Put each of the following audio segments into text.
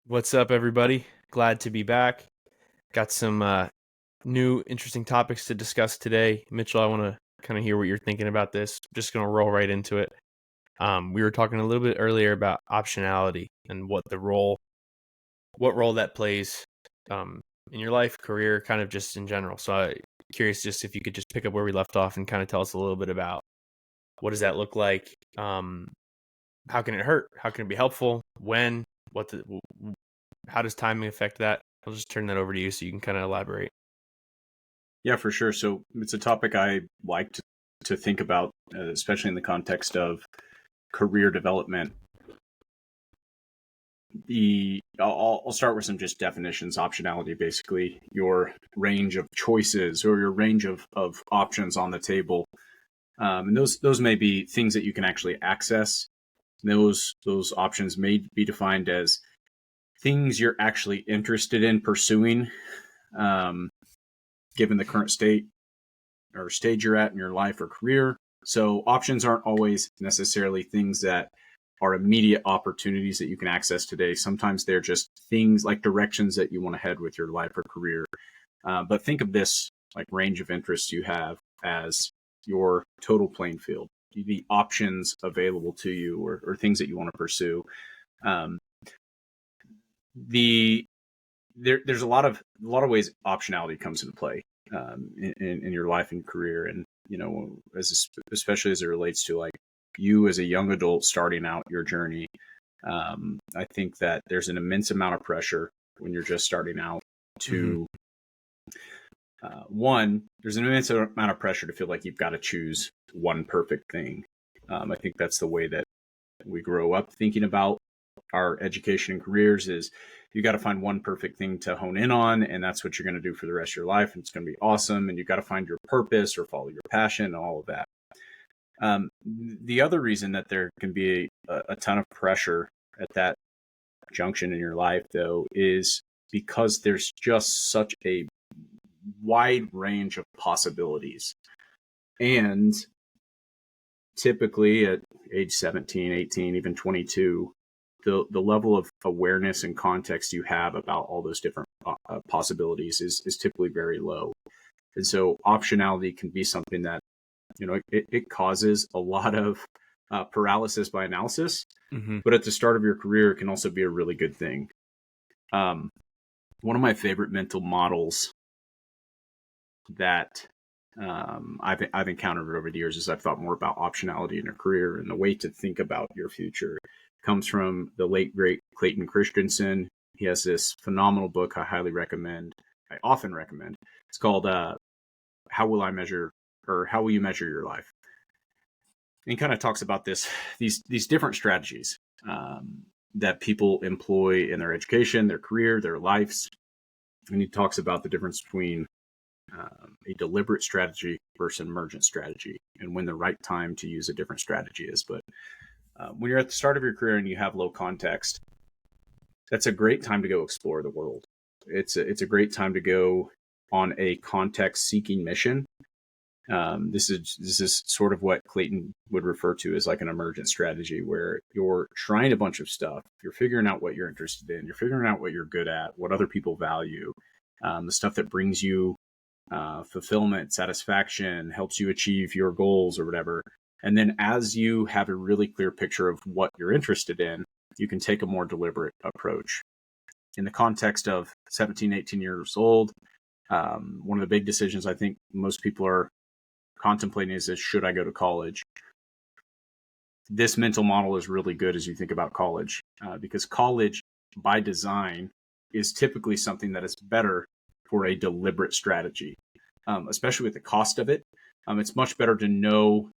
What's up, everybody? Glad to be back. Got some new interesting topics to discuss today. Mitchell, I want to kind of hear what you're thinking about this. Just going to roll right into it. We were talking a little bit earlier about optionality and what role that plays in your life, career, kind of just in general. So I'm curious just if you could just pick up where we left off and kind of tell us a little bit about what does that look like? How can it hurt? How can it be helpful? When? How does timing affect that? I'll just turn that over to you so you can kind of elaborate. Yeah, for sure. So it's a topic I like to think about, especially in the context of career development. I'll start with some just definitions. Optionality, basically your range of choices or your range of options on the table. And those may be things that you can actually access. Those options may be defined as things you're actually interested in pursuing, given the current state or stage you're at in your life or career. So options aren't always necessarily things that are immediate opportunities that you can access today. Sometimes they're just things like directions that you want to head with your life or career. But think of this like range of interests you have as your total playing field, the options available to you or things that you want to pursue. There's a lot of ways optionality comes into play in your life and career, and especially as it relates to like you as a young adult starting out your journey. I think that there's an immense amount of pressure when you're just starting out to there's an immense amount of pressure to feel like you've got to choose one perfect thing. I think that's the way that we grow up thinking about our education and careers is you got to find one perfect thing to hone in on, and that's what you're going to do for the rest of your life, and it's going to be awesome, and you got to find your purpose or follow your passion and all of that. The other reason that there can be a ton of pressure at that junction in your life, though, is because there's just such a wide range of possibilities. And typically at age 17, 18, even 22, the level of awareness and context you have about all those different possibilities is typically very low. And so optionality can be something that, it causes a lot of paralysis by analysis, but at the start of your career, it can also be a really good thing. One of my favorite mental models that I've encountered over the years as I've thought more about optionality in a career and the way to think about your future comes from the late, great Clayton Christensen. He has this phenomenal book I highly recommend. I often recommend. It's called How Will You Measure Your Life? And he kind of talks about these different strategies that people employ in their education, their career, their lives. And he talks about the difference between a deliberate strategy versus emergent strategy and when the right time to use a different strategy is. But when you're at the start of your career and you have low context, that's a great time to go explore the world. It's a great time to go on a context seeking mission. This is sort of what Clayton would refer to as like an emergent strategy, where you're trying a bunch of stuff. You're figuring out what you're interested in. You're figuring out what you're good at, what other people value, the stuff that brings you fulfillment, satisfaction, helps you achieve your goals or whatever. And then as you have a really clear picture of what you're interested in, you can take a more deliberate approach. In the context of 17, 18 years old, one of the big decisions I think most people are contemplating is should I go to college? This mental model is really good as you think about college, because college by design is typically something that is better for a deliberate strategy, especially with the cost of it. It's much better to know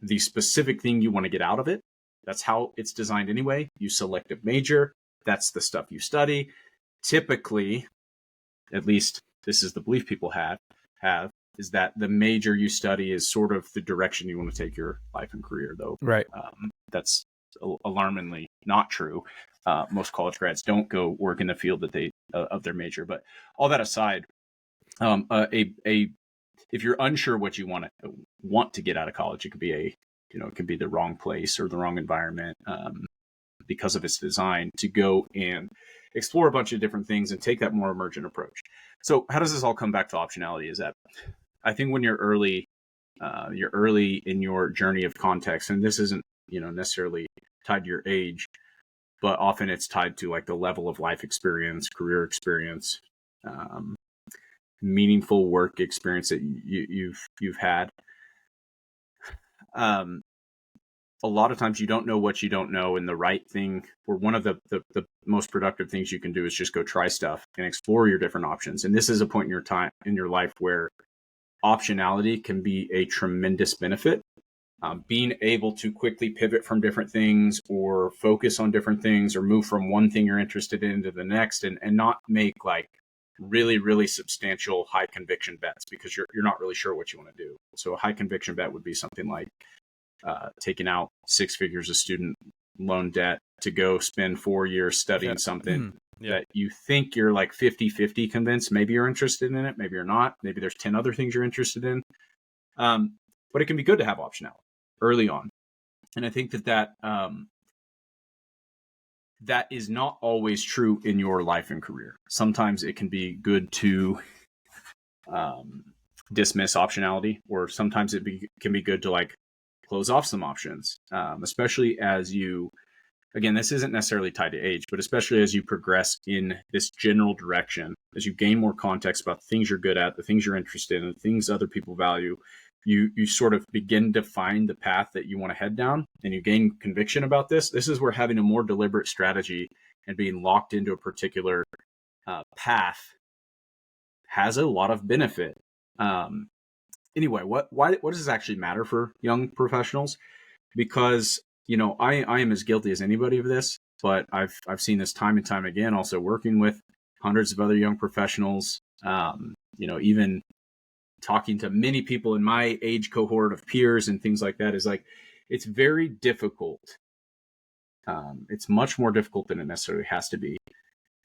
the specific thing you want to get out of it. That's how it's designed anyway. You select a major. That's the stuff you study. Typically, at least this is the belief people have, is that the major you study is sort of the direction you want to take your life and career, though. Right. That's alarmingly not true. Most college grads don't go work in the field that they of their major. But all that aside, if you're unsure what you want to get out of college, it could be it could be the wrong place or the wrong environment because of its design to go and explore a bunch of different things and take that more emergent approach. So how does this all come back to optionality? Is that I think when you're early in your journey of context, and this isn't necessarily tied to your age, but often it's tied to like the level of life experience, career experience, um, meaningful work experience that you've had. Um, a lot of times you don't know what you don't know, and the right thing, or one of the most productive things you can do is just go try stuff and explore your different options. And this is a point in your life where optionality can be a tremendous benefit. Being able to quickly pivot from different things or focus on different things or move from one thing you're interested in to the next, and not make like really, really substantial high conviction bets because you're not really sure what you want to do. So a high conviction bet would be something like taking out 6 figures of student loan debt to go spend 4 years studying something that you think you're like 50-50 convinced. Maybe you're interested in it, maybe you're not. Maybe there's 10 other things you're interested in. But it can be good to have optionality early on. And I think that is not always true in your life and career. Sometimes it can be good to dismiss optionality, or sometimes can be good to like close off some options, especially as you, again, this isn't necessarily tied to age, but especially as you progress in this general direction, as you gain more context about the things you're good at, the things you're interested in, the things other people value, you sort of begin to find the path that you want to head down, and you gain conviction about this. This is where having a more deliberate strategy and being locked into a particular path has a lot of benefit. Anyway, why does this actually matter for young professionals? Because I am as guilty as anybody of this, but I've seen this time and time again. Also working with hundreds of other young professionals, even talking to many people in my age cohort of peers and things like that, is like it's very difficult. It's much more difficult than it necessarily has to be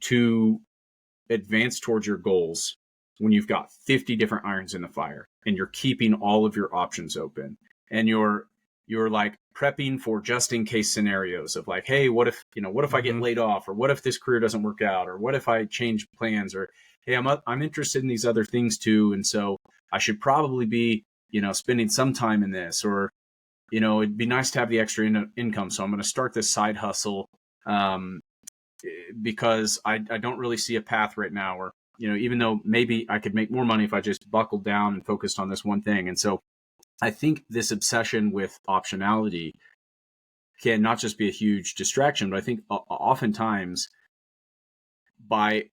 to advance towards your goals when you've got 50 different irons in the fire and you're keeping all of your options open, and you're like prepping for just in case scenarios of like, hey, what if I get laid off, or what if this career doesn't work out, or what if I change plans, or hey, I'm interested in these other things too, and so I should probably be spending some time in this, or it'd be nice to have the extra income, so I'm going to start this side hustle because I don't really see a path right now, or even though maybe I could make more money if I just buckled down and focused on this one thing. And so I think this obsession with optionality can not just be a huge distraction, but I think oftentimes by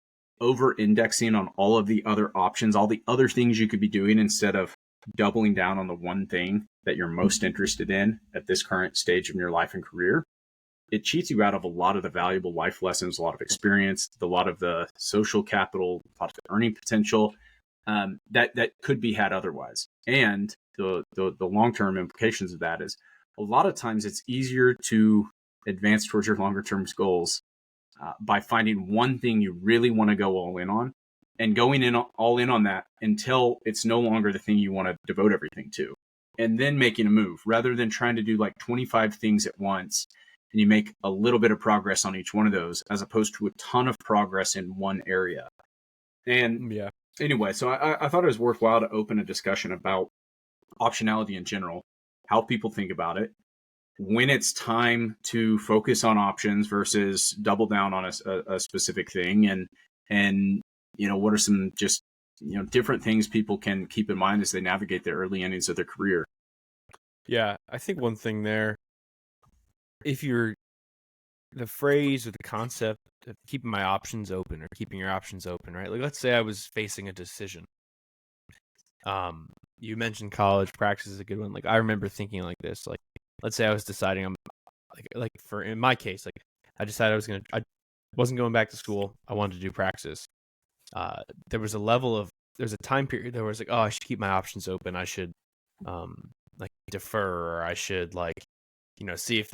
over-indexing on all of the other options, all the other things you could be doing, instead of doubling down on the one thing that you're most interested in at this current stage of your life and career, it cheats you out of a lot of the valuable life lessons, a lot of experience, a lot of the social capital, a lot of the earning potential that could be had otherwise. And the long-term implications of that is a lot of times it's easier to advance towards your longer-term goals by finding one thing you really want to go all in on, and going all in on that until it's no longer the thing you want to devote everything to, and then making a move, rather than trying to do like 25 things at once and you make a little bit of progress on each one of those, as opposed to a ton of progress in one area. And anyway, so I thought it was worthwhile to open a discussion about optionality in general, how people think about it, when it's time to focus on options versus double down on a specific thing, and what are some just different things people can keep in mind as they navigate the early innings of their career. Yeah, I think one thing there, if you're the phrase or the concept of keeping my options open, or keeping your options open, right? Like, let's say I was facing a decision. You mentioned college. Praxis is a good one. Like, I remember thinking like this. Like, let's say I was deciding, I'm like for in my case, like I decided I wasn't going back to school. I wanted to do Praxis. There was a time period there was like, oh, I should keep my options open. I should like defer, or I should like see if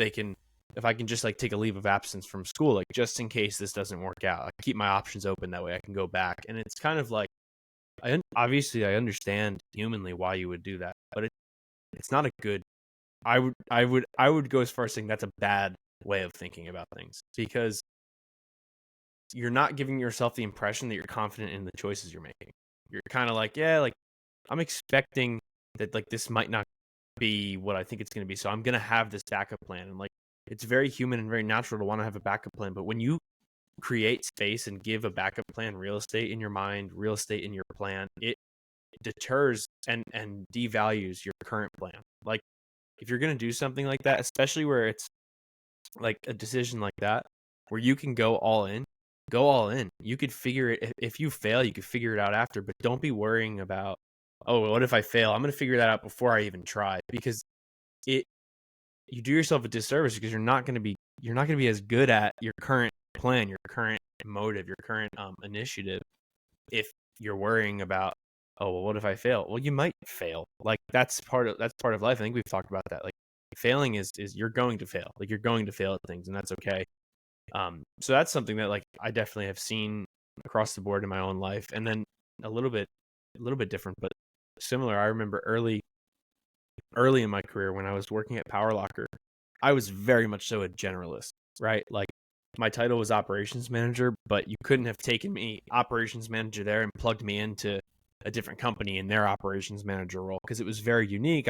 I can just like take a leave of absence from school, like just in case this doesn't work out. I keep my options open, that way I can go back. And it's kind of like, obviously I understand humanly why you would do that, but it's not a good. I would go as far as saying that's a bad way of thinking about things, because you're not giving yourself the impression that you're confident in the choices you're making. You're kind of like, yeah, like I'm expecting that like this might not be what I think it's going to be. So I'm going to have this backup plan. And like, it's very human and very natural to want to have a backup plan. But when you create space and give a backup plan, real estate in your mind, real estate in your plan, it deters and devalues your current plan. Like if you're going to do something like that, especially where it's like a decision like that, where you can go all in, go all in. You could figure it. If you fail, you could figure it out after, but don't be worrying about, oh, what if I fail? I'm going to figure that out before I even try, because it, you do yourself a disservice because you're not going to be as good at your current plan, your current motive, your current initiative if you're worrying about, oh, well, what if I fail? Well, you might fail. Like that's part of life. I think we've talked about that. Like failing is you're going to fail. Like you're going to fail at things, and that's okay. So that's something that like I definitely have seen across the board in my own life, and then a little bit different, but similar. I remember early in my career when I was working at Power Locker, I was very much so a generalist, right? Like my title was operations manager, but you couldn't have taken me operations manager there and plugged me into a different company in their operations manager role because it was very unique.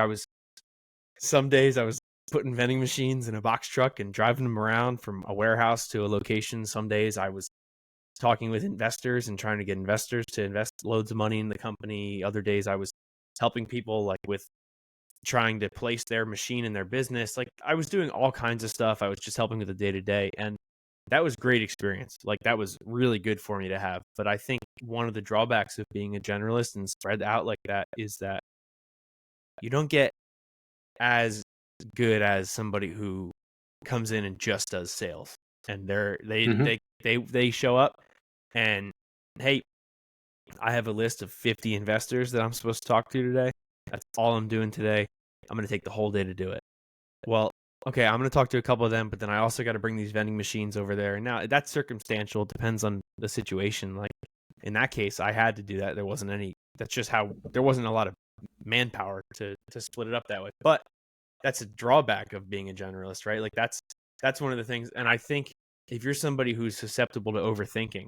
Some days I was putting vending machines in a box truck and driving them around from a warehouse to a location. Some days I was talking with investors and trying to get investors to invest loads of money in the company. Other days I was helping people like with trying to place their machine in their business. Like I was doing all kinds of stuff. I was just helping with the day to day. And that was great experience. Like that was really good for me to have. But I think one of the drawbacks of being a generalist and spread out like that is that you don't get as good as somebody who comes in and just does sales. And they show up and hey, I have a list of 50 investors that I'm supposed to talk to today. That's all I'm doing today. I'm going to take the whole day to do it. Well, okay, I'm going to talk to a couple of them, but then I also got to bring these vending machines over there. And now that's circumstantial. It depends on the situation. Like in that case, I had to do that. That's just how, there wasn't a lot of manpower to split it up that way. But that's a drawback of being a generalist, right? Like that's one of the things. And I think if you're somebody who's susceptible to overthinking,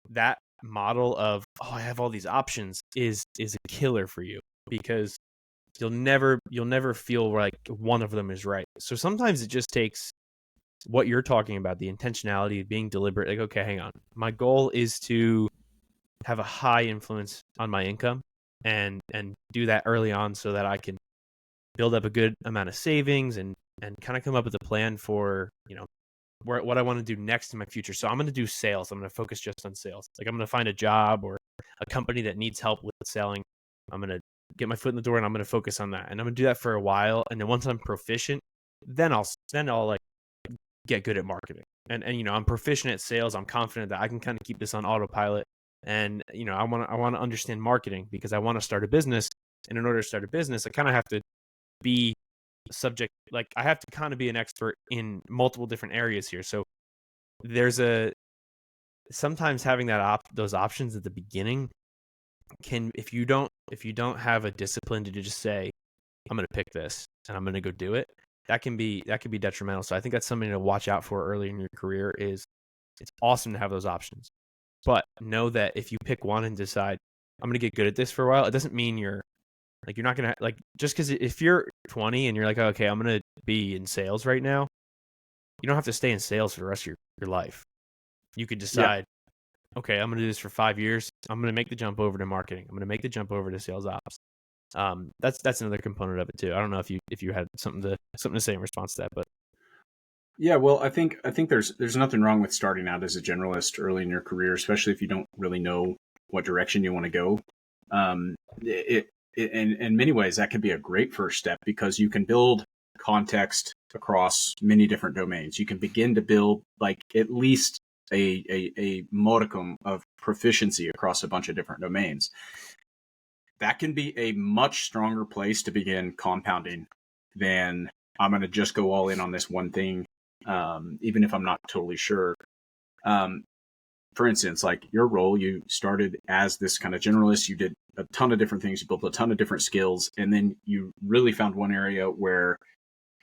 that model of, oh, I have all these options is a killer for you because you'll never feel like one of them is right. So sometimes it just takes what you're talking about, the intentionality of being deliberate. Like, okay, hang on. My goal is to have a high influence on my income and do that early on so that I can build up a good amount of savings and kind of come up with a plan for, what I want to do next in my future. So I'm going to do sales. I'm going to focus just on sales. Like I'm going to find a job or a company that needs help with selling. I'm going to get my foot in the door and I'm going to focus on that. And I'm going to do that for a while. And then once I'm proficient, then I'll like get good at marketing. And I'm proficient at sales. I'm confident that I can kind of keep this on autopilot. And I want to understand marketing because I want to start a business. And in order to start a business, I kind of have to be subject, like I have to kind of be an expert in multiple different areas here. So there's sometimes having those options at the beginning can, if you don't have a discipline to just say, I'm going to pick this and I'm going to go do it, that can be detrimental. So I think that's something to watch out for early in your career. Is it's awesome to have those options, but know that if you pick one and decide I'm going to get good at this for a while, it doesn't mean you're not going to, like, just because if you're 20 and you're like, okay, I'm going to be in sales right now, you don't have to stay in sales for the rest of your life. You could decide, okay, I'm going to do this for 5 years. I'm going to make the jump over to marketing. I'm going to make the jump over to sales ops. That's another component of it too. I don't know if you had something to say in response to that, but Yeah, well, I think there's nothing wrong with starting out as a generalist early in your career, especially if you don't really know what direction you want to go. In many ways, that can be a great first step because you can build context across many different domains. You can begin to build like at least a modicum of proficiency across a bunch of different domains. That can be a much stronger place to begin compounding than I'm going to just go all in on this one thing, even if I'm not totally sure. For instance, like your role, you started as this kind of generalist. You did a ton of different things. You built a ton of different skills. And then you really found one area where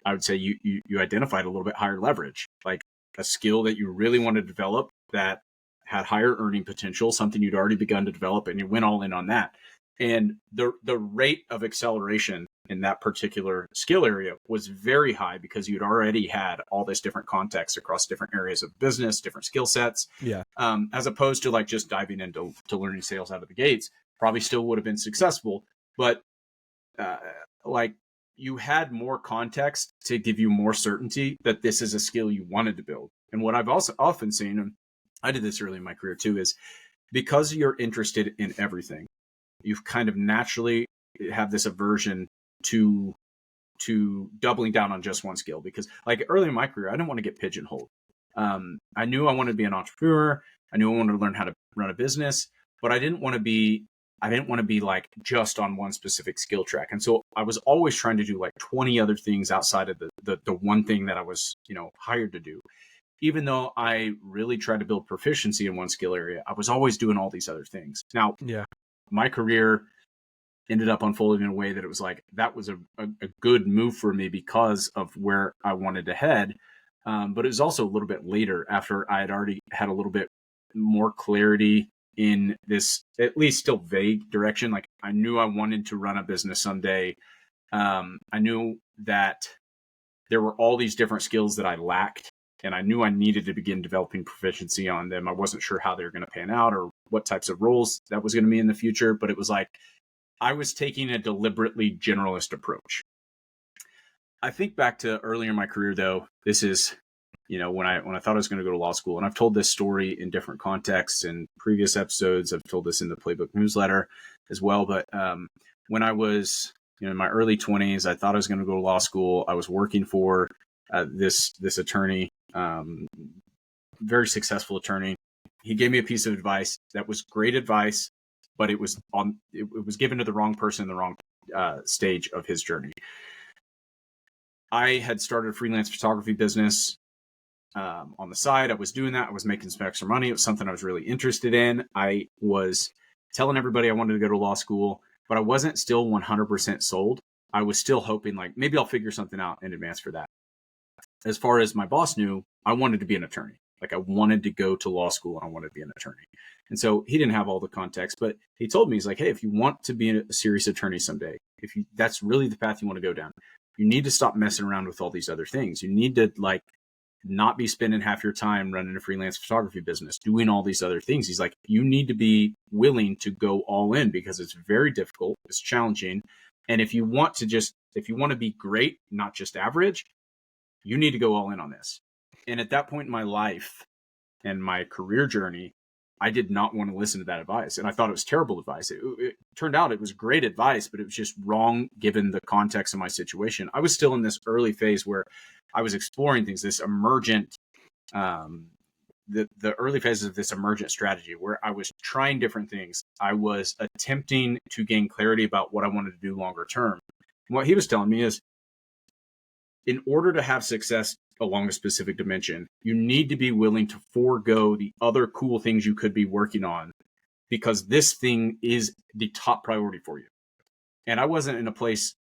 I would say you identified a little bit higher leverage, like a skill that you really want to develop that had higher earning potential, something you'd already begun to develop, and you went all in on that. And the rate of acceleration in that particular skill area was very high because you'd already had all this different context across different areas of business, different skill sets. Yeah. As opposed to like just diving into learning sales out of the gates, probably still would have been successful, but like you had more context to give you more certainty that this is a skill you wanted to build. And what I've also often seen, and I did this early in my career too, is because you're interested in everything, you've kind of naturally have this aversion to doubling down on just one skill. Because like early in my career, I didn't want to get pigeonholed. I knew I wanted to be an entrepreneur. I knew I wanted to learn how to run a business, but I didn't want to be like just on one specific skill track. And so I was always trying to do like 20 other things outside of the one thing that I was, hired to do. Even though I really tried to build proficiency in one skill area, I was always doing all these other things. Now, my career ended up unfolding in a way that it was like, that was a good move for me because of where I wanted to head. But it was also a little bit later after I had already had a little bit more clarity in this, at least still vague direction. Like I knew I wanted to run a business someday. I knew that there were all these different skills that I lacked, and I knew I needed to begin developing proficiency on them. I wasn't sure how they were going to pan out or what types of roles that was going to be in the future, but it was like I was taking a deliberately generalist approach. I think back to earlier in my career, though, this is, when I thought I was going to go to law school, and I've told this story in different contexts in previous episodes. I've told this in the Playbook newsletter as well. But when I was in my early 20s, I thought I was going to go to law school. I was working for this attorney, very successful attorney. He gave me a piece of advice that was great advice, but it was given to the wrong person in the wrong stage of his journey. I had started a freelance photography business on the side. I was doing that. I was making some extra money. It was something I was really interested in. I was telling everybody I wanted to go to law school, but I wasn't still 100% sold. I was still hoping like maybe I'll figure something out in advance for that. As far as my boss knew, I wanted to be an attorney. Like I wanted to go to law school and I wanted to be an attorney. And so he didn't have all the context, but he told me, he's like, hey, if you want to be a serious attorney someday, that's really the path you want to go down, you need to stop messing around with all these other things. You need to like not be spending half your time running a freelance photography business, doing all these other things. He's like, you need to be willing to go all in because it's very difficult. It's challenging. And if you want to be great, not just average, you need to go all in on this. And at that point in my life and my career journey, I did not want to listen to that advice. And I thought it was terrible advice. It turned out it was great advice, but it was just wrong given the context of my situation. I was still in this early phase where I was exploring things, this emergent, the early phases of this emergent strategy where I was trying different things. I was attempting to gain clarity about what I wanted to do longer term. And what he was telling me is, in order to have success along a specific dimension, you need to be willing to forego the other cool things you could be working on because this thing is the top priority for you. And I wasn't in a place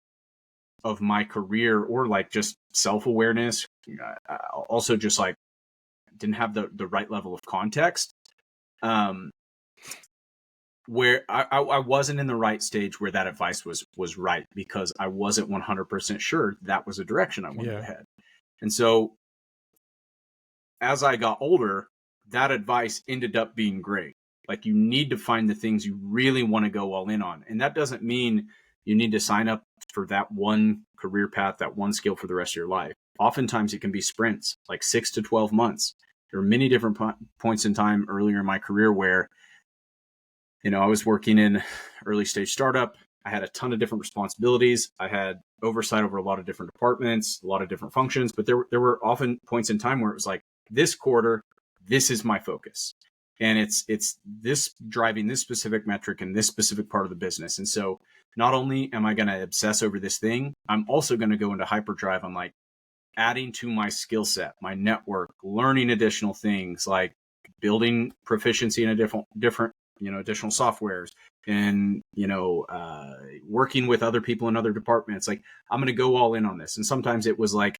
of my career or like just self-awareness. Also just like didn't have the right level of context. Where I wasn't in the right stage where that advice was right because I wasn't 100% sure that was a direction I wanted to head. And so as I got older, that advice ended up being great. Like you need to find the things you really want to go all in on. And that doesn't mean you need to sign up for that one career path, that one skill for the rest of your life. Oftentimes it can be sprints, like 6 to 12 months. There are many different points in time earlier in my career where I was working in early stage startup. I had a ton of different responsibilities. I had oversight over a lot of different departments, a lot of different functions, but there were often points in time where it was like, this quarter, this is my focus. And it's this driving this specific metric in this specific part of the business. And so not only am I going to obsess over this thing, I'm also going to go into hyperdrive on like adding to my skill set, my network, learning additional things, like building proficiency in a different additional softwares and, working with other people in other departments. Like I'm going to go all in on this. And sometimes it was like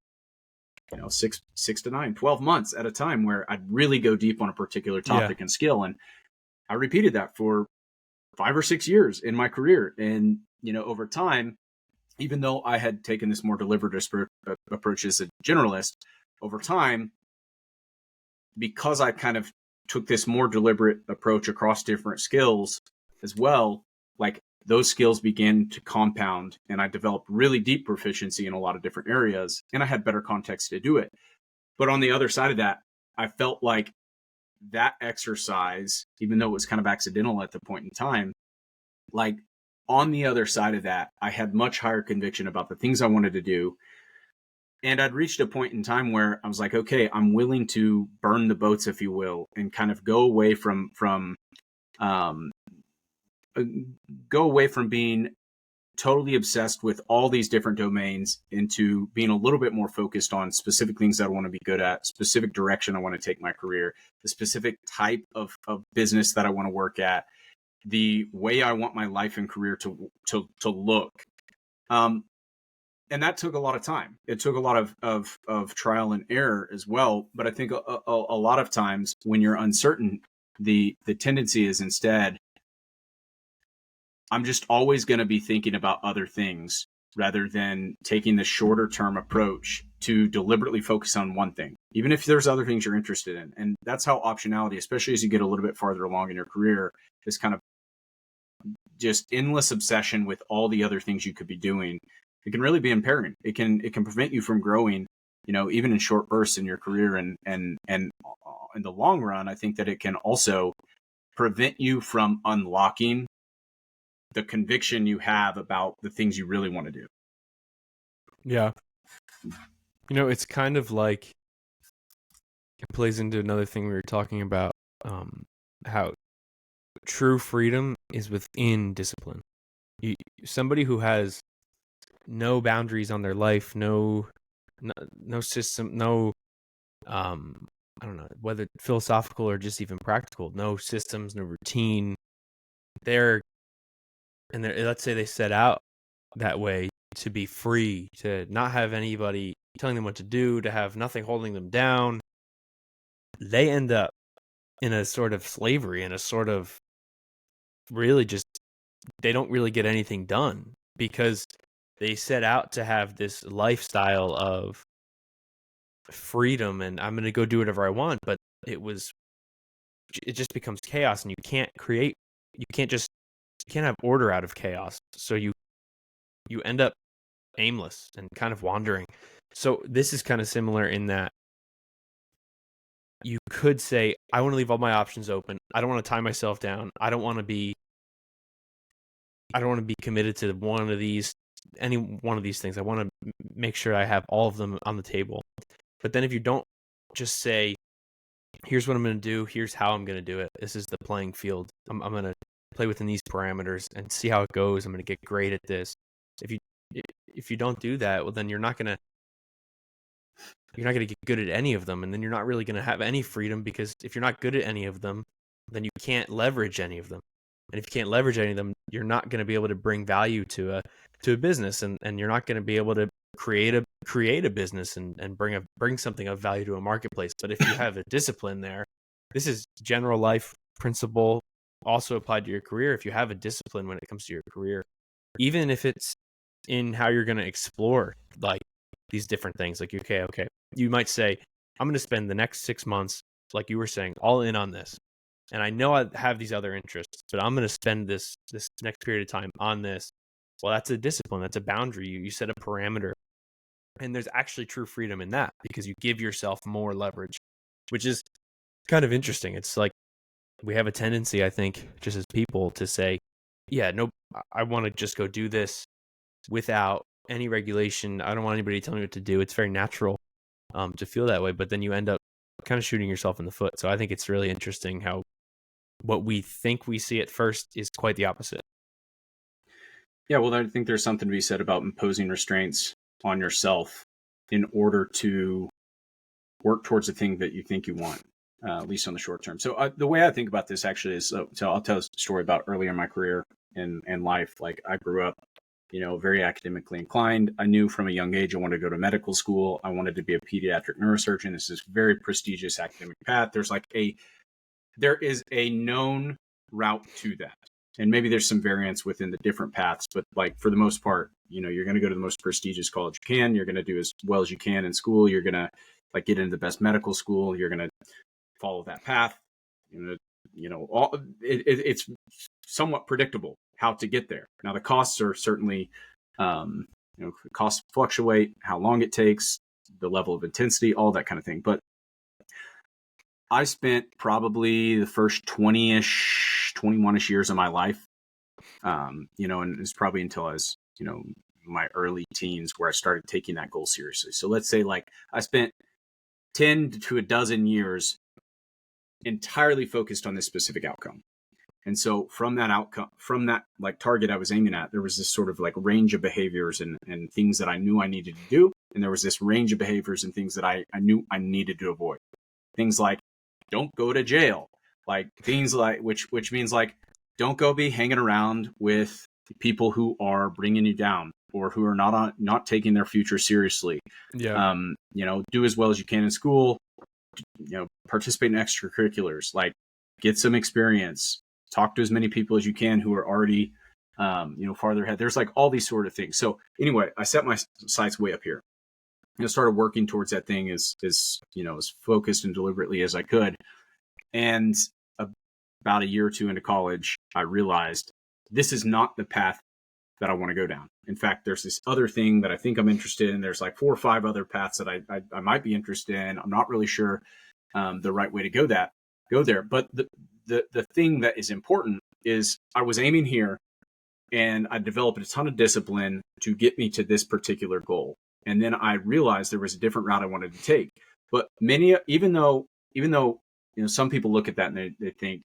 six to 9, 12 months at a time where I'd really go deep on a particular topic and skill. And I repeated that for 5 or 6 years in my career. And, over time, even though I had taken this more deliberate approach as a generalist, over time, because I kind of took this more deliberate approach across different skills as well, like those skills began to compound and I developed really deep proficiency in a lot of different areas and I had better context to do it. But on the other side of that, I felt like that exercise, even though it was kind of accidental at the point in time, like on the other side of that, I had much higher conviction about the things I wanted to do. And I'd reached a point in time where I was like, okay, I'm willing to burn the boats, if you will, and kind of go away from being totally obsessed with all these different domains into being a little bit more focused on specific things that I want to be good at, specific direction I want to take my career, the specific type of business that I want to work at, the way I want my life and career to look. And that took a lot of time. It took a lot of trial and error as well. But I think a lot of times when you're uncertain, the tendency is instead, I'm just always going to be thinking about other things rather than taking the shorter term approach to deliberately focus on one thing, even if there's other things you're interested in. And that's how optionality, especially as you get a little bit farther along in your career, is kind of just endless obsession with all the other things you could be doing. It can really be impairing. It can prevent you from growing, even in short bursts in your career. And in the long run, I think that it can also prevent you from unlocking the conviction you have about the things you really want to do. Yeah. It's kind of like it plays into another thing we were talking about, how true freedom is within discipline. Somebody who has no boundaries on their life, no system, no, I don't know, whether philosophical or just even practical, no systems, no routine. Let's say they set out that way to be free, to not have anybody telling them what to do, to have nothing holding them down. They end up in a sort of slavery, in a sort of really just, they don't really get anything done because they set out to have this lifestyle of freedom and I'm going to go do whatever I want, but it just becomes chaos and you can't have order out of chaos. So you end up aimless and kind of wandering. So this is kind of similar in that you could say, I want to leave all my options open. I don't want to tie myself down. I don't want to be committed to any one of these things. I want to make sure I have all of them on the table. But then if you don't just say, here's what I'm going to do, here's how I'm going to do it, this is the playing field, I'm going to play within these parameters and see how it goes, I'm going to get great at this. If you don't do that, well, then you're not going to get good at any of them, and then you're not really going to have any freedom, because if you're not good at any of them, then you can't leverage any of them. And if you can't leverage any of them, you're not going to be able to bring value to a business, and you're not going to be able to create a business and bring something of value to a marketplace. But if you have a discipline there, this is general life principle also applied to your career. If you have a discipline when it comes to your career, even if it's in how you're going to explore like these different things, like okay, you might say, I'm going to spend the next 6 months, like you were saying, all in on this. And I know I have these other interests, but I'm going to spend this next period of time on this. Well, that's a discipline. That's a boundary. You set a parameter. And there's actually true freedom in that because you give yourself more leverage, which is kind of interesting. It's like we have a tendency, I think, just as people to say, yeah, no, I want to just go do this without any regulation. I don't want anybody telling me what to do. It's very natural to feel that way. But then you end up kind of shooting yourself in the foot. So I think it's really interesting how what we think we see at first is quite the opposite. Yeah, well, I think there's something to be said about imposing restraints on yourself in order to work towards the thing that you think you want, at least on the short term. So the way I think about this actually is, so I'll tell a story about earlier in my career and life. Like I grew up very academically inclined. I knew from a young age I wanted to go to medical school. I wanted to be a pediatric neurosurgeon. This is a very prestigious academic path. There is a known route to that. And maybe there's some variance within the different paths, but like for the most part, you're going to go to the most prestigious college you can. You're going to do as well as you can in school. You're going to like get into the best medical school. You're going to follow that path. It's somewhat predictable how to get there. Now the costs are certainly, costs fluctuate, how long it takes, the level of intensity, all that kind of thing. But I spent probably the first 20-ish, 21-ish years of my life, and it's probably until I was, my early teens where I started taking that goal seriously. So let's say like I spent 10 to a dozen years entirely focused on this specific outcome. And so from that outcome, from that like target I was aiming at, there was this sort of like range of behaviors and things that I knew I needed to do. And there was this range of behaviors and things that I knew I needed to avoid. Things like don't go to jail, like things like, which means like, don't go be hanging around with people who are bringing you down or who are not taking their future seriously. Yeah. Do as well as you can in school, participate in extracurriculars, like get some experience, talk to as many people as you can who are already, farther ahead. There's like all these sort of things. So anyway, I set my sights way up here. Started working towards that thing as focused and deliberately as I could. And about a year or two into college, I realized this is not the path that I want to go down. In fact, there's this other thing that I think I'm interested in. There's like 4 or 5 other paths that I might be interested in. I'm not really sure the right way to go there. But the thing that is important is I was aiming here, and I developed a ton of discipline to get me to this particular goal. And then I realized there was a different route I wanted to take. But even though some people look at that and they think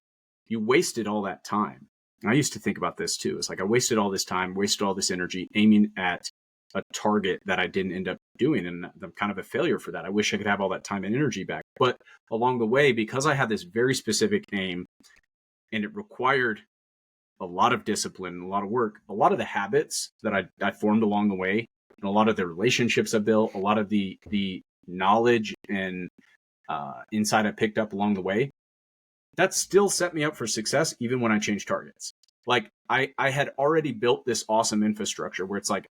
you wasted all that time. And I used to think about this too. It's like I wasted all this time, wasted all this energy aiming at a target that I didn't end up doing. And I'm kind of a failure for that. I wish I could have all that time and energy back. But along the way, because I had this very specific aim and it required a lot of discipline, a lot of work, a lot of the habits that I formed along the way, and a lot of the relationships I built, a lot of the knowledge and insight I picked up along the way, that still set me up for success even when I changed targets. Like I had already built this awesome infrastructure where it's like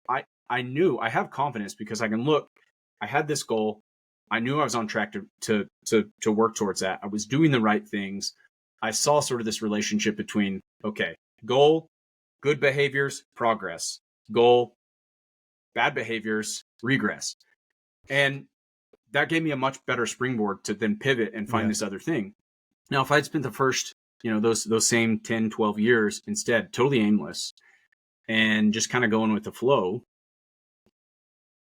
I knew I have confidence because I can look, I had this goal, I knew I was on track to work towards that. I was doing the right things. I saw sort of this relationship between, okay, goal, good behaviors, progress, goal, bad behaviors, regress. And that gave me a much better springboard to then pivot and find this other thing. Now, if I'd spent the first, those same 10, 12 years instead, totally aimless and just kind of going with the flow,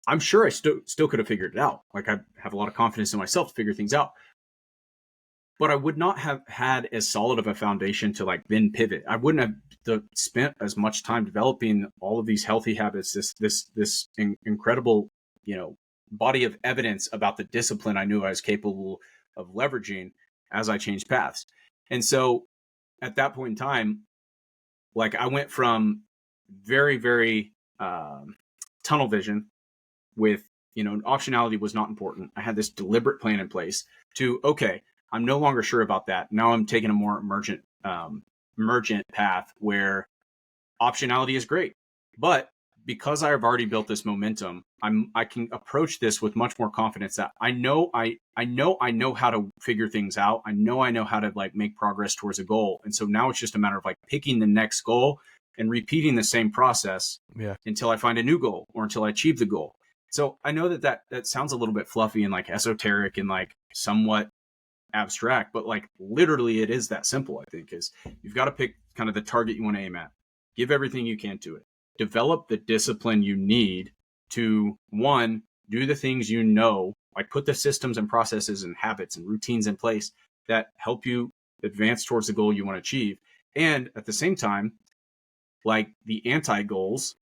I'm sure I still could have figured it out. Like I have a lot of confidence in myself to figure things out. But I would not have had as solid of a foundation to like then pivot. I wouldn't have spent as much time developing all of these healthy habits, this incredible, body of evidence about the discipline I knew I was capable of leveraging as I changed paths. And so at that point in time, like I went from very, very tunnel vision with, optionality was not important. I had this deliberate plan in place to, okay, I'm no longer sure about that. Now I'm taking a more emergent path where optionality is great. But because I've already built this momentum, I can approach this with much more confidence that I know how to figure things out. I know how to like make progress towards a goal. And so now it's just a matter of like picking the next goal and repeating the same process until I find a new goal or until I achieve the goal. So I know that sounds a little bit fluffy and like esoteric and like somewhat abstract, but like literally it is that simple. I think is you've got to pick kind of the target you want to aim at, give everything you can to it, develop the discipline you need to, one, do the things like put the systems and processes and habits and routines in place that help you advance towards the goal you want to achieve. And at the same time, like the anti-goals,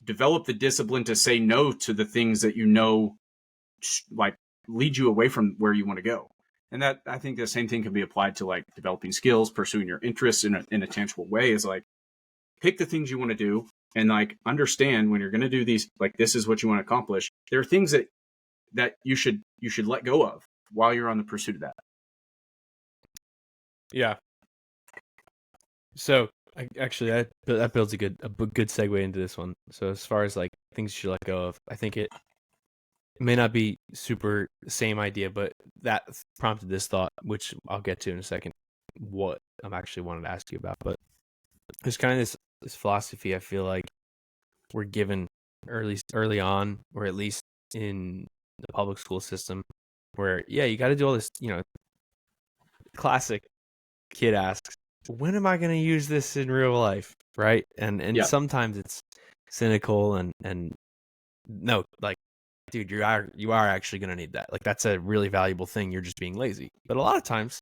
develop the discipline to say no to the things that like lead you away from where you want to go. And that I think the same thing can be applied to like developing skills, pursuing your interests in a tangible way is like pick the things you want to do, and like understand when you're going to do these, like this is what you want to accomplish. There are things that you should let go of while you're on the pursuit of that. Yeah. So actually, that builds a good segue into this one. So as far as like things you should let go of, I think it may not be super same idea, but that prompted this thought, which I'll get to in a second. What I'm actually wanted to ask you about, but there's kind of this philosophy I feel like we're given early on, or at least in the public school system, where you got to do all this. Classic kid asks, when am I going to use this in real life, right? And Yeah. sometimes it's cynical and no, like, dude, you are actually going to need that. Like, that's a really valuable thing. You're just being lazy. But a lot of times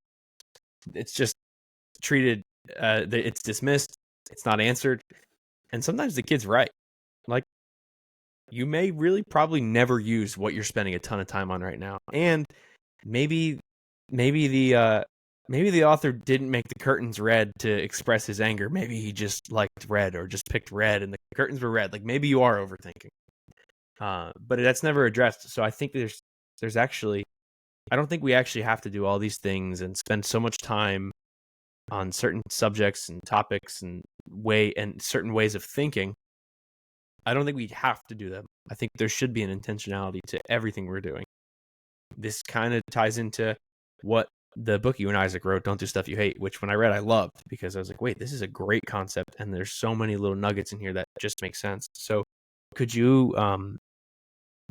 it's just treated, it's dismissed, it's not answered, and sometimes the kid's right. Like, you may really probably never use what you're spending a ton of time on right now, and maybe the author didn't make the curtains red to express his anger. Maybe he just liked red or just picked red and the curtains were red. Like, maybe you are overthinking. But that's never addressed. So I think there's actually, I don't think we actually have to do all these things and spend so much time on certain subjects and topics and certain ways of thinking. I don't think we have to do them. I think there should be an intentionality to everything we're doing. This kind of ties into what the book you and Isaac wrote, Don't Do Stuff You Hate, which when I read, I loved, because I was like, wait, this is a great concept. And there's so many little nuggets in here that just make sense. So could you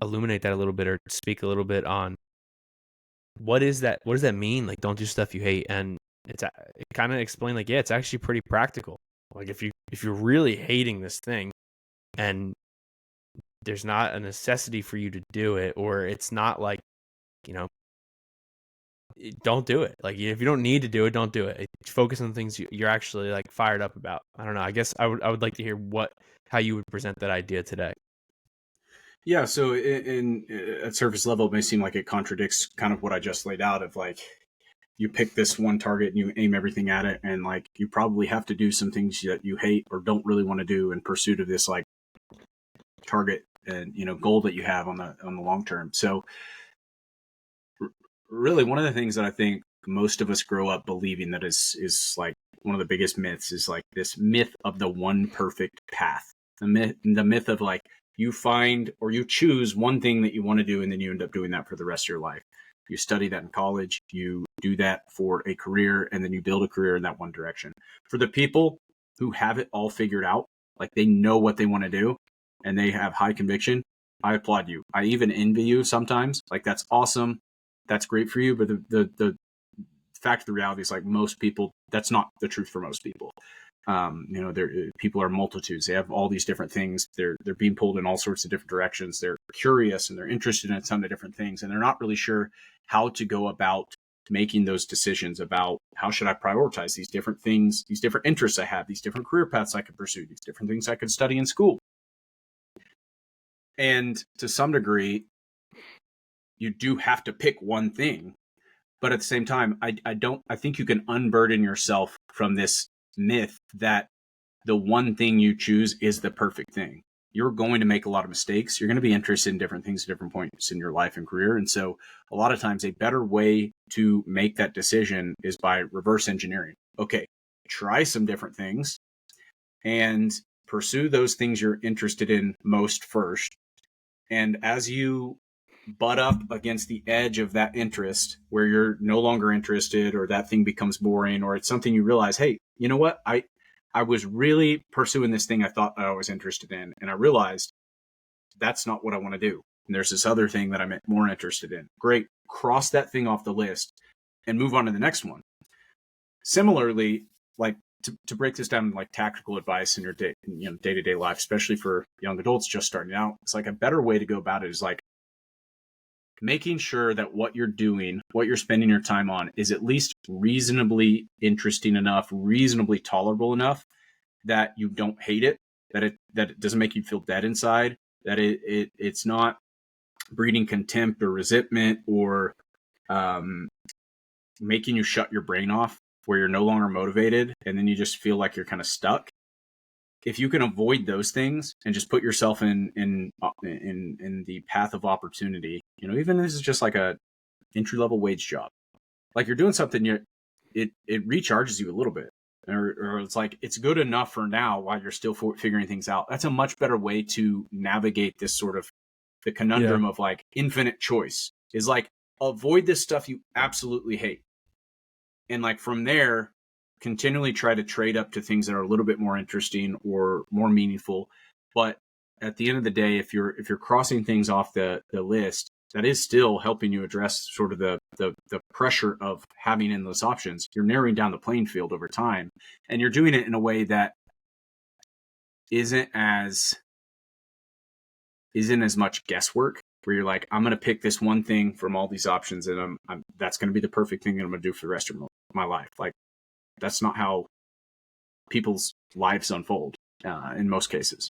illuminate that a little bit, or speak a little bit on what is that? What does that mean? Like, don't do stuff you hate. And it kind of explained like, it's actually pretty practical. Like, if you're really hating this thing and there's not a necessity for you to do it, or it's not like, don't do it. Like, if you don't need to do it, don't do it. Focus on things you're actually like fired up about. I don't know. I guess I would like to hear how you would present that idea today. Yeah. So at surface level, it may seem like it contradicts kind of what I just laid out of like, you pick this one target and you aim everything at it. And like, you probably have to do some things that you hate or don't really want to do in pursuit of this like target and, goal that you have on the long term. So really one of the things that I think most of us grow up believing that is like one of the biggest myths is like this myth of the one perfect path. The myth of like, you find or you choose one thing that you want to do and then you end up doing that for the rest of your life. You study that in college, you do that for a career, and then you build a career in that one direction. For the people who have it all figured out, like they know what they want to do and they have high conviction, I applaud you. I even envy you sometimes. Like, that's awesome. That's great for you. But the fact of the reality is like most people, that's not the truth for most people. People are multitudes. They have all these different things. They're being pulled in all sorts of different directions. They're curious and they're interested in a ton of different things, and they're not really sure how to go about making those decisions about how should I prioritize these different things, these different interests I have, these different career paths I could pursue, these different things I could study in school. And to some degree, you do have to pick one thing. But at the same time, I think you can unburden yourself from this myth that the one thing you choose is the perfect thing. You're going to make a lot of mistakes. You're going to be interested in different things at different points in your life and career. And so a lot of times a better way to make that decision is by reverse engineering. Okay, try some different things and pursue those things you're interested in most first. And as you butt up against the edge of that interest where you're no longer interested, or that thing becomes boring, or it's something you realize, hey, you know what? I was really pursuing this thing I thought I was interested in, and I realized that's not what I want to do. And there's this other thing that I'm more interested in. Great. Cross that thing off the list and move on to the next one. Similarly, like to break this down, like tactical advice in your day-to-day life, especially for young adults just starting out, it's like a better way to go about it is like making sure that what you're doing, what you're spending your time on, is at least reasonably interesting enough, reasonably tolerable enough that you don't hate it, that it doesn't make you feel dead inside, that it's not breeding contempt or resentment, or making you shut your brain off where you're no longer motivated and then you just feel like you're kind of stuck. if you can avoid those things and just put yourself in the path of opportunity, even if this is just like a entry level wage job, like you're doing something, it recharges you a little bit, or it's like it's good enough for now while you're still figuring things out. That's a much better way to navigate this sort of the conundrum of like infinite choice. Is like avoid this stuff you absolutely hate, and like from there continually try to trade up to things that are a little bit more interesting or more meaningful. But at the end of the day, if you're crossing things off the list, that is still helping you address sort of the pressure of having endless options. You're narrowing down the playing field over time, and you're doing it in a way that isn't as much guesswork, where you're like, I'm going to pick this one thing from all these options, and that's going to be the perfect thing that I'm going to do for the rest of my life. Like, that's not how people's lives unfold in most cases.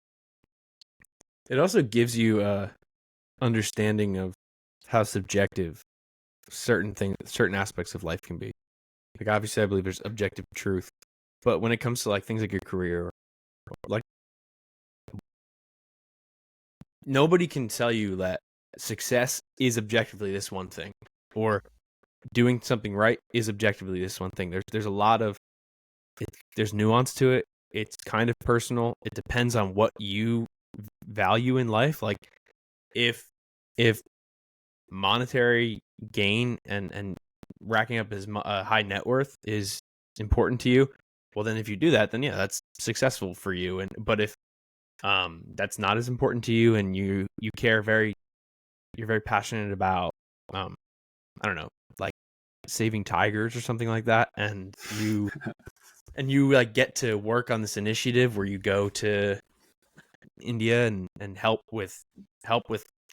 It also gives you a understanding of how subjective certain aspects of life can be. Like, obviously, I believe there's objective truth, but when it comes to like things like your career, like, nobody can tell you that success is objectively this one thing, or doing something right is objectively this one thing. There's a lot of there's nuance to it. It's kind of personal. It depends on what you value in life. Like, if monetary gain and racking up as high net worth is important to you, well, then if you do that, then yeah, that's successful for you. But if that's not as important to you, and you care you're very passionate about I don't know, like saving tigers or something like that, and you like get to work on this initiative where you go to India and help with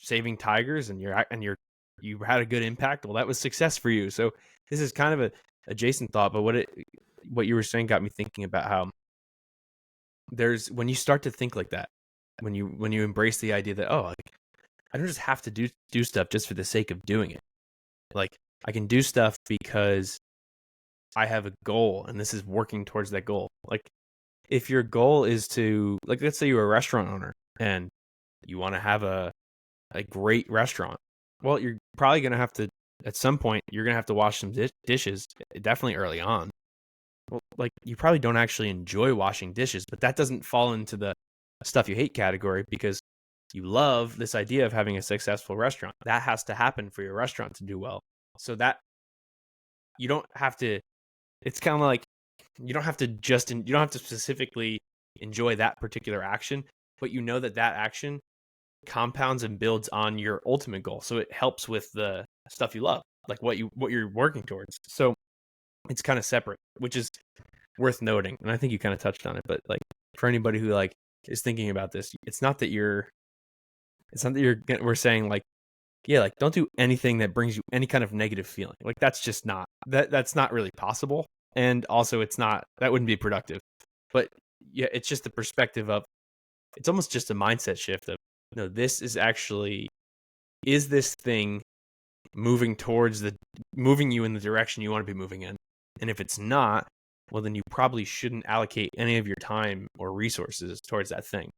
saving tigers, and you had a good impact. Well, that was success for you. So this is kind of a adjacent thought, but what you were saying got me thinking about how when you start to think like that, when you embrace the idea that, oh, like, I don't just have to do stuff just for the sake of doing it. Like, I can do stuff because I have a goal, and this is working towards that goal. Like, if your goal is to, like, let's say you're a restaurant owner and you want to have a great restaurant, well, you're probably going to have to, at some point, you're going to have to wash some dishes, definitely early on. Well, like, you probably don't actually enjoy washing dishes, but that doesn't fall into the stuff you hate category, because you love this idea of having a successful restaurant. That has to happen for your restaurant to do well. So that you don't have to, it's kind of like, you don't have to specifically enjoy that particular action, but you know that action compounds and builds on your ultimate goal. So it helps with the stuff you love, like what you're working towards. So it's kind of separate, which is worth noting. And I think you kind of touched on it, but like, for anybody who like is thinking about this, we're saying like, yeah, like, don't do anything that brings you any kind of negative feeling. Like, that's just that's not really possible. And also, that wouldn't be productive. But yeah, it's just the perspective of, it's almost just a mindset shift of, no, this is this thing moving you in the direction you want to be moving in? And if it's not, well, then you probably shouldn't allocate any of your time or resources towards that thing.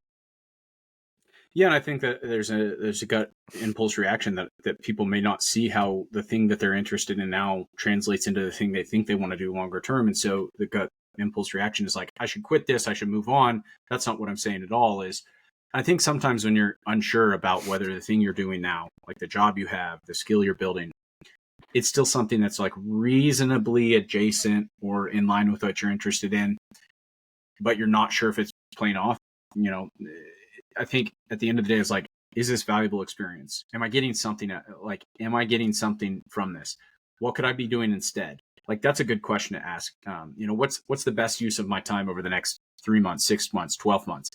Yeah, and I think that there's a gut impulse reaction that people may not see how the thing that they're interested in now translates into the thing they think they want to do longer term. And so the gut impulse reaction is like, I should quit this, I should move on. That's not what I'm saying at all. Is I think sometimes when you're unsure about whether the thing you're doing now, like the job you have, the skill you're building, it's still something that's like reasonably adjacent or in line with what you're interested in, but you're not sure if it's playing off, I think at the end of the day, it's like, is this valuable experience? Am I getting something from this? What could I be doing instead? Like, that's a good question to ask. What's the best use of my time over the next 3 months, 6 months, 12 months?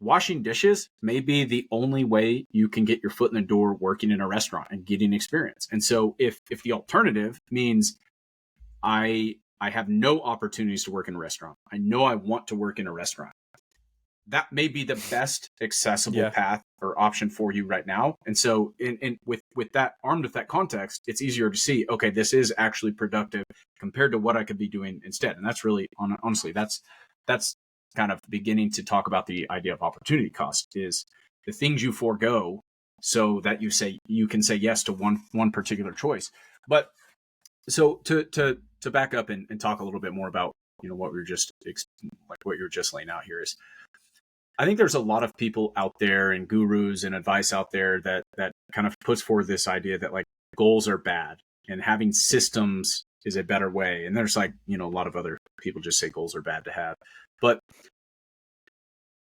Washing dishes may be the only way you can get your foot in the door working in a restaurant and getting experience. And so if the alternative means I have no opportunities to work in a restaurant, I know I want to work in a restaurant, that may be the best accessible path or option for you right now. And so with that, armed with that context, it's easier to see, okay, this is actually productive compared to what I could be doing instead. And that's really, honestly, that's kind of beginning to talk about the idea of opportunity cost, is the things you forego so that you can say yes to one particular choice. But so to back up and talk a little bit more about what we were just what you're just laying out here, is I think there's a lot of people out there and gurus and advice out there that kind of puts forward this idea that like goals are bad and having systems is a better way. And there's like, a lot of other people just say goals are bad to have. But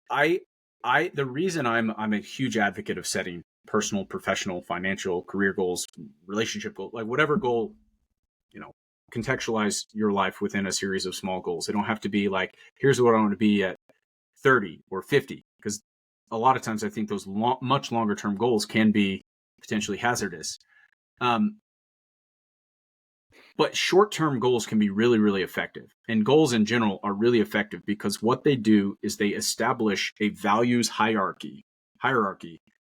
the reason I'm a huge advocate of setting personal, professional, financial, career goals, relationship goals, like whatever goal, contextualize your life within a series of small goals. They don't have to be like, here's what I want to be at 30 or 50, because a lot of times I think those much longer term goals can be potentially hazardous. But short-term goals can be really, really effective. And goals in general are really effective because what they do is they establish a values hierarchy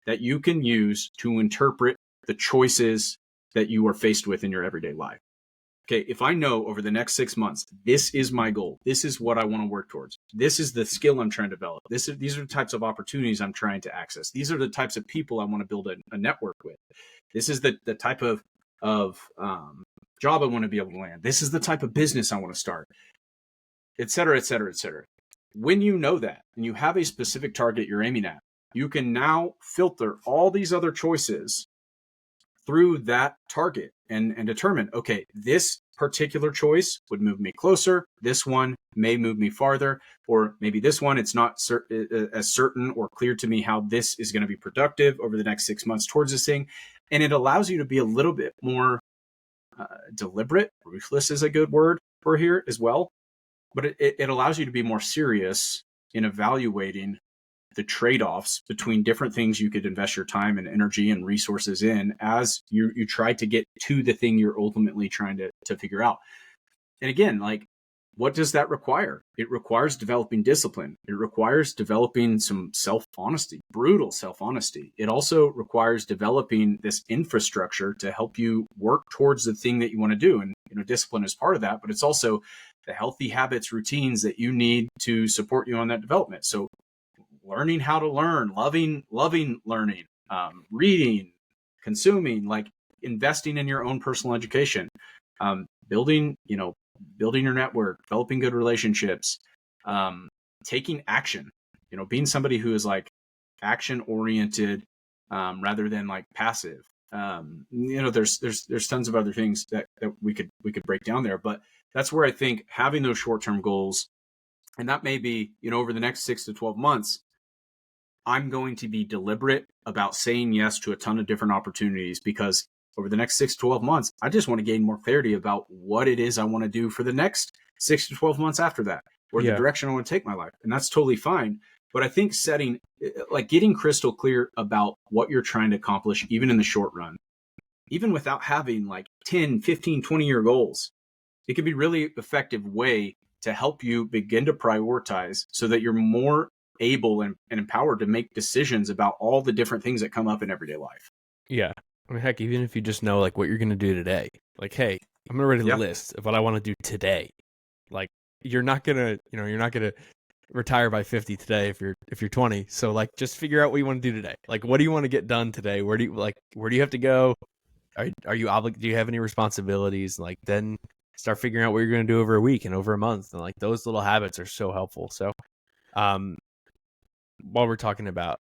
that you can use to interpret the choices that you are faced with in your everyday life. Okay, if I know over the next 6 months, this is my goal, this is what I want to work towards, this is the skill I'm trying to develop, these are the types of opportunities I'm trying to access, these are the types of people I want to build a network with, this is the type of job I want to be able to land, this is the type of business I want to start, et cetera, et cetera, et cetera. When you know that and you have a specific target you're aiming at, you can now filter all these other choices through that target and determine, okay, this particular choice would move me closer. This one may move me farther, or maybe this one, it's not as certain or clear to me how this is going to be productive over the next 6 months towards this thing. And it allows you to be a little bit more deliberate. Ruthless is a good word for here as well. But it allows you to be more serious in evaluating the trade-offs between different things you could invest your time and energy and resources in as you try to get to the thing you're ultimately trying to figure out. And again, like, what does that require? It requires developing discipline. It requires developing some self-honesty, brutal self-honesty. It also requires developing this infrastructure to help you work towards the thing that you want to do. And discipline is part of that, but it's also the healthy habits, routines that you need to support you on that development. So learning how to learn, loving learning, reading, consuming, like investing in your own personal education, building your network, developing good relationships, taking action, being somebody who is like action oriented, rather than like passive. There's tons of other things that we could break down there, but that's where I think having those short-term goals, and that may be, over the next 6 to 12 months, I'm going to be deliberate about saying yes to a ton of different opportunities, because over the next 6 to 12 months, I just want to gain more clarity about what it is I want to do for the next 6 to 12 months after that, or the direction I want to take my life. And that's totally fine. But I think getting crystal clear about what you're trying to accomplish, even in the short run, even without having like 10, 15, 20-year goals, it can be a really effective way to help you begin to prioritize so that you're more able and empowered to make decisions about all the different things that come up in everyday life. Yeah. I mean, heck, even if you just know like what you're going to do today, like, hey, I'm going to write a list of what I want to do today. Like, you're not going to retire by 50 today if you're 20. So like, just figure out what you want to do today. Like, what do you want to get done today? Where do you have to go? Are you obligated? Do you have any responsibilities? Like, then start figuring out what you're going to do over a week and over a month. And like, those little habits are so helpful. So, while we're talking about,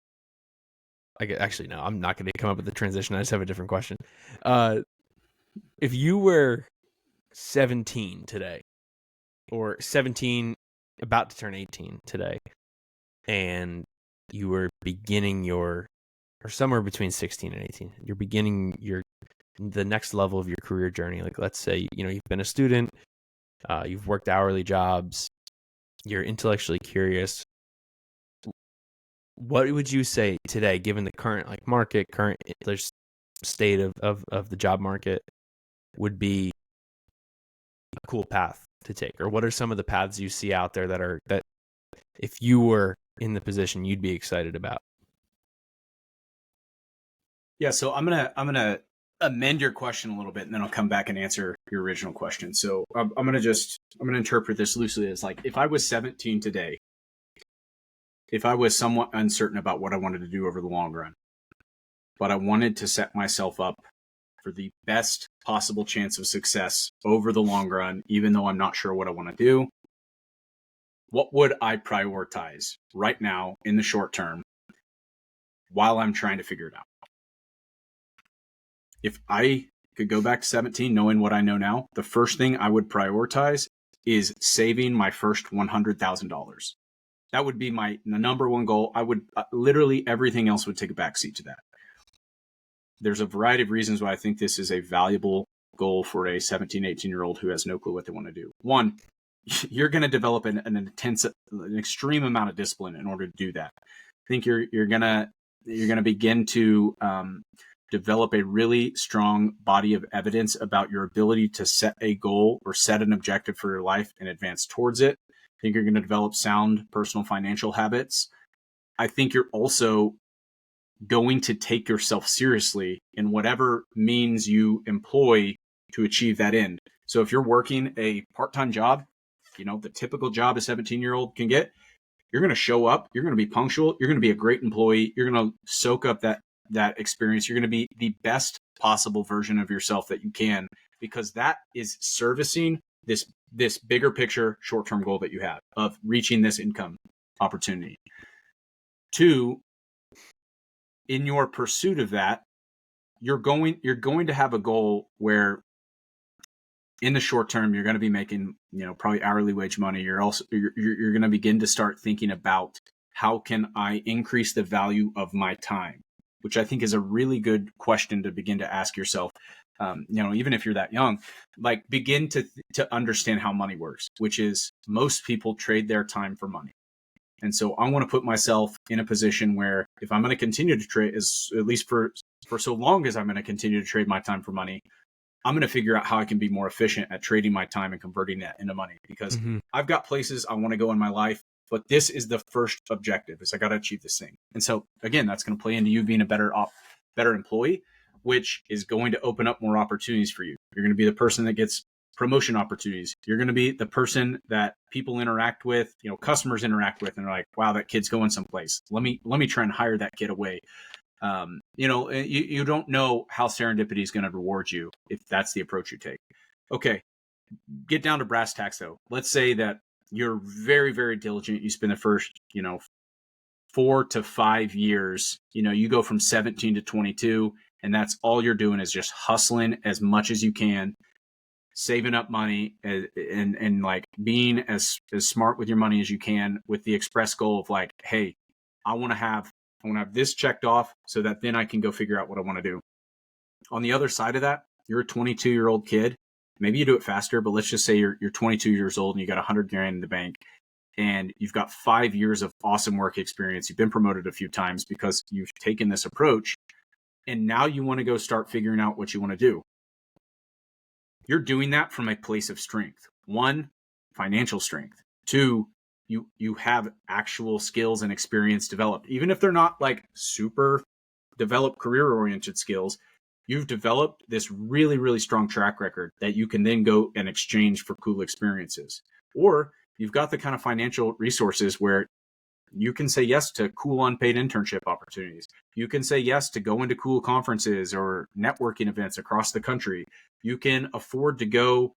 actually, no, I'm not going to come up with the transition. I just have a different question. If you were 17 today, or 17, about to turn 18 today, and you were beginning or somewhere between 16 and 18, you're beginning the next level of your career journey. Like, let's say, you've been a student, you've worked hourly jobs, you're intellectually curious. What would you say today, given the current current state of the job market, would be a cool path to take? Or what are some of the paths you see out there that if you were in the position you'd be excited about? Yeah, so I'm gonna amend your question a little bit, and then I'll come back and answer your original question. So I'm gonna interpret this loosely as like, if I was 17 today, if I was somewhat uncertain about what I wanted to do over the long run, but I wanted to set myself up for the best possible chance of success over the long run, even though I'm not sure what I want to do, what would I prioritize right now in the short term while I'm trying to figure it out? If I could go back to 17, knowing what I know now, the first thing I would prioritize is saving my first $100,000. That would be my number one goal. I would literally everything else would take a backseat to that. There's a variety of reasons why I think this is a valuable goal for a 17, 18-year-old who has no clue what they want to do. One, you're going to develop an extreme amount of discipline in order to do that. I think you're going to begin to develop a really strong body of evidence about your ability to set a goal or set an objective for your life and advance towards it. I think you're going to develop sound personal financial habits. I think you're also going to take yourself seriously in whatever means you employ to achieve that end. So if you're working a part-time job, the typical job a 17-year-old can get, you're going to show up, you're going to be punctual, you're going to be a great employee, you're going to soak up that experience, you're going to be the best possible version of yourself that you can, because that is servicing this bigger picture short-term goal that you have of reaching this income opportunity. Two, in your pursuit of that, you're going to have a goal where in the short term, you're going to be making, probably hourly wage money. You're going to begin to start thinking about how can I increase the value of my time, which I think is a really good question to begin to ask yourself. Even if you're that young, like begin to understand how money works, which is most people trade their time for money. And so I want to put myself in a position where if I'm going to continue to trade, at least for so long as I'm going to continue to trade my time for money, I'm going to figure out how I can be more efficient at trading my time and converting that into money, because I've got places I want to go in my life, but this is the first objective is I got to achieve this thing. And so again, that's going to play into you being a better employee, which is going to open up more opportunities for you. You're going to be the person that gets promotion opportunities. You're going to be the person that people interact with, customers interact with, and they're like, wow, that kid's going someplace. Let me try and hire that kid away. You don't know how serendipity is going to reward you if that's the approach you take. Okay. Get down to brass tacks though. Let's say that you're very, very diligent. You spend the first, 4 to 5 years, you go from 17 to 22, and that's all you're doing is just hustling as much as you can, saving up money and like being as smart with your money as you can, with the express goal of like, hey, I want to have this checked off so that then I can go figure out what I want to do. On the other side of that, you're a 22-year-old kid. Maybe you do it faster, but let's just say you're 22 years old and you got $100,000 in the bank and you've got 5 years of awesome work experience. You've been promoted a few times because you've taken this approach, and now you want to go start figuring out what you want to do. You're doing that from a place of strength. 1, financial strength. 2, you have actual skills and experience developed. Even if they're not like super developed career-oriented skills, you've developed this really, really strong track record that you can then go and exchange for cool experiences. Or you've got the kind of financial resources where you can say yes to cool unpaid internship opportunities. You can say yes to go into cool conferences or networking events across the country. You can afford to go,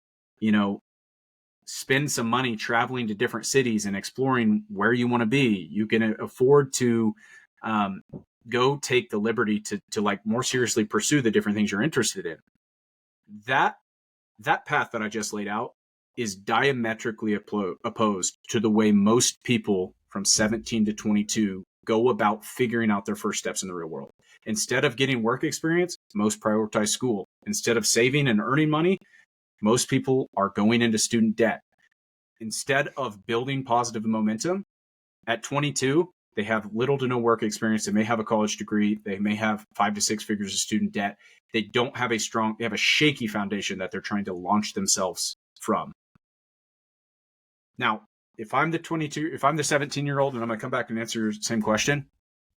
spend some money traveling to different cities and exploring where you want to be. You can afford to go take the liberty to like more seriously pursue the different things you're interested in. That path that I just laid out is diametrically opposed to the way most people from 17 to 22 go about figuring out their first steps in the real world. Instead of getting work experience, most prioritize school. Instead of saving and earning money, most people are going into student debt. Instead of building positive momentum, at 22, they have little to no work experience. They may have a college degree. They may have 5 to 6 figures of student debt. They have a shaky foundation that they're trying to launch themselves from. Now, if I'm the 17-year-old, and I'm going to come back and answer your same question,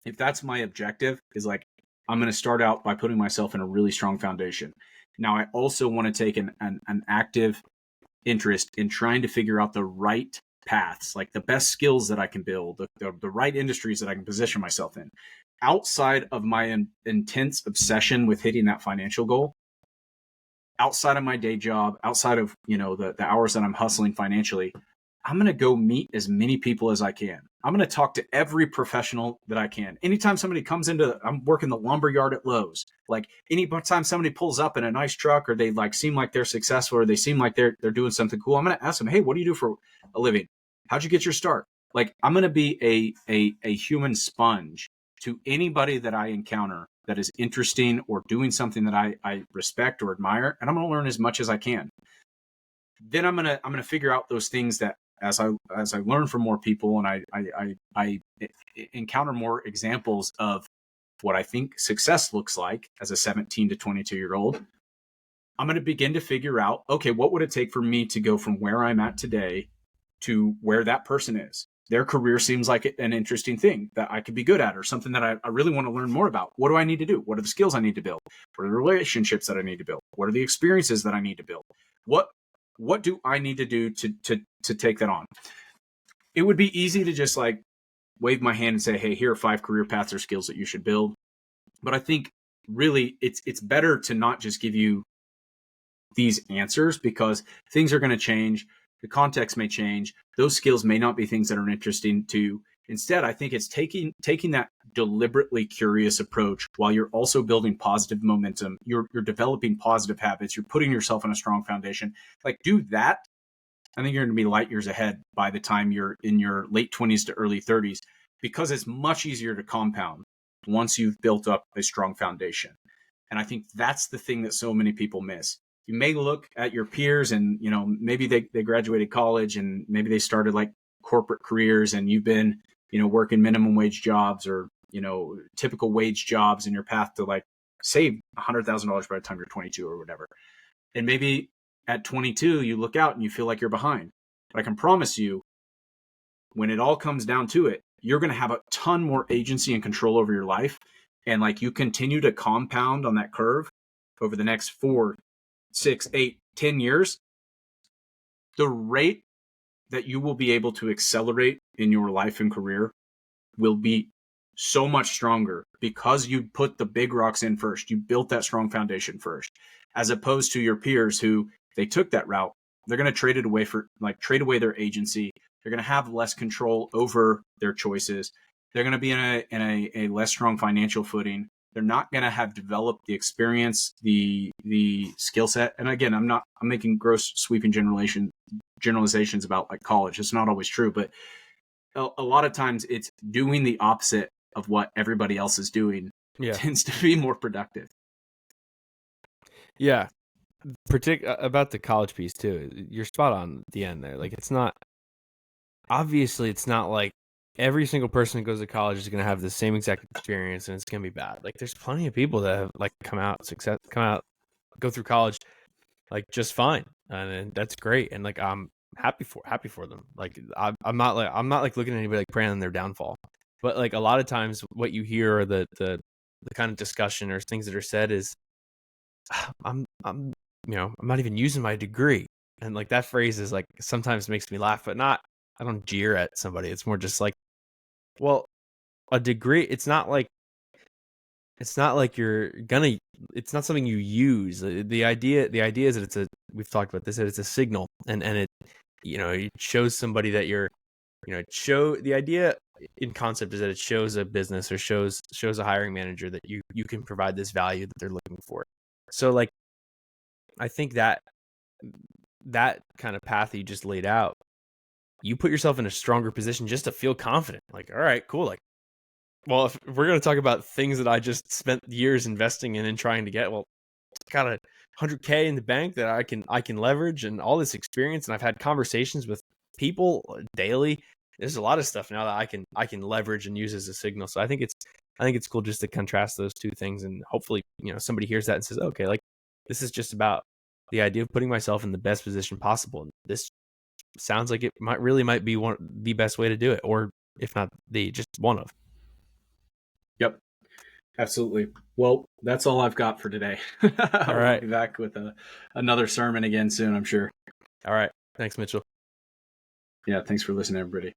if that's my objective, is like, I'm going to start out by putting myself in a really strong foundation. Now, I also want to take an active interest in trying to figure out the right paths, like the best skills that I can build, the right industries that I can position myself in, outside of my intense obsession with hitting that financial goal, outside of my day job, outside of, the hours that I'm hustling financially, I'm going to go meet as many people as I can. I'm going to talk to every professional that I can. Anytime somebody comes I'm working the lumber yard at Lowe's. Like anytime somebody pulls up in a nice truck, or they like seem like they're successful, or they seem like they're doing something cool, I'm going to ask them, hey, what do you do for a living? How'd you get your start? Like, I'm going to be a human sponge to anybody that I encounter that is interesting or doing something that I respect or admire, and I'm going to learn as much as I can. Then I'm gonna figure out those things that, as I learn from more people, and I encounter more examples of what I think success looks like as a 17 to 22-year-old, I'm going to begin to figure out, okay, what would it take for me to go from where I'm at today to where that person is? Their career seems like an interesting thing that I could be good at, or something that I really want to learn more about. What do I need to do? What are the skills I need to build? What are the relationships that I need to build? What are the experiences that I need to build? What do I need to do to take that on? It would be easy to just like wave my hand and say, hey, here are 5 career paths or skills that you should build. But I think really it's better to not just give you these answers, because things are going to change. The context may change. Those skills may not be things that are interesting to you. Instead, I think it's taking that deliberately curious approach while you're also building positive momentum. You're developing positive habits. You're putting yourself on a strong foundation. Like, do that. I think you're going to be light years ahead by the time you're in your late 20s to early 30s, because it's much easier to compound once you've built up a strong foundation. And I think that's the thing that so many people miss. You may look at your peers and, maybe they graduated college and maybe they started like corporate careers, and you've been, working minimum wage jobs or, typical wage jobs in your path to like save $100,000 by the time you're 22 or whatever. And maybe at 22, you look out and you feel like you're behind. But I can promise you, when it all comes down to it, you're going to have a ton more agency and control over your life. And like, you continue to compound on that curve over the next 4, 6, 8, 10 years, the rate that you will be able to accelerate in your life and career will be so much stronger, because you put the big rocks in first. You built that strong foundation first, as opposed to your peers who, they took that route. They're going to trade away their agency. They're going to have less control over their choices. They're going to be in a less strong financial footing. They're not going to have developed the experience, the skill set. And again, I'm making gross sweeping generalizations about like college. It's not always true, but a lot of times it's doing the opposite of what everybody else is doing tends to be more productive. Yeah. About the college piece too. You're spot on at the end there. Like, it's not like every single person who goes to college is going to have the same exact experience and it's going to be bad. Like, there's plenty of people that have like go through college like just fine, and that's great. And like, I'm happy for them. Like, I'm not like looking at anybody like praying on their downfall. But like, a lot of times what you hear, or the kind of discussion or things that are said is, I'm not even using my degree. And like, that phrase is like, sometimes makes me laugh, but not, I don't jeer at somebody. It's more just like, well, a degree, it's not like it's not something you use. The idea is that we've talked about this, that it's a signal, and it, it shows somebody that you're, the idea in concept is that it shows a business, or shows a hiring manager that you can provide this value that they're looking for. So like, I think that kind of path that you just laid out, you put yourself in a stronger position just to feel confident. Like, all right, cool. Like, well, if we're going to talk about things that I just spent years investing in and trying to get, well, got a $100K in the bank that I can leverage, and all this experience. And I've had conversations with people daily. There's a lot of stuff now that I can leverage and use as a signal. So I think it's cool just to contrast those two things. And hopefully, somebody hears that and says, okay, like, this is just about the idea of putting myself in the best position possible. And this sounds like it might be the best way to do it, or if not just one of. Yep, absolutely. Well, that's all I've got for today. All right. We'll be back with another sermon again soon, I'm sure. All right. Thanks, Mitchell. Yeah, thanks for listening, everybody.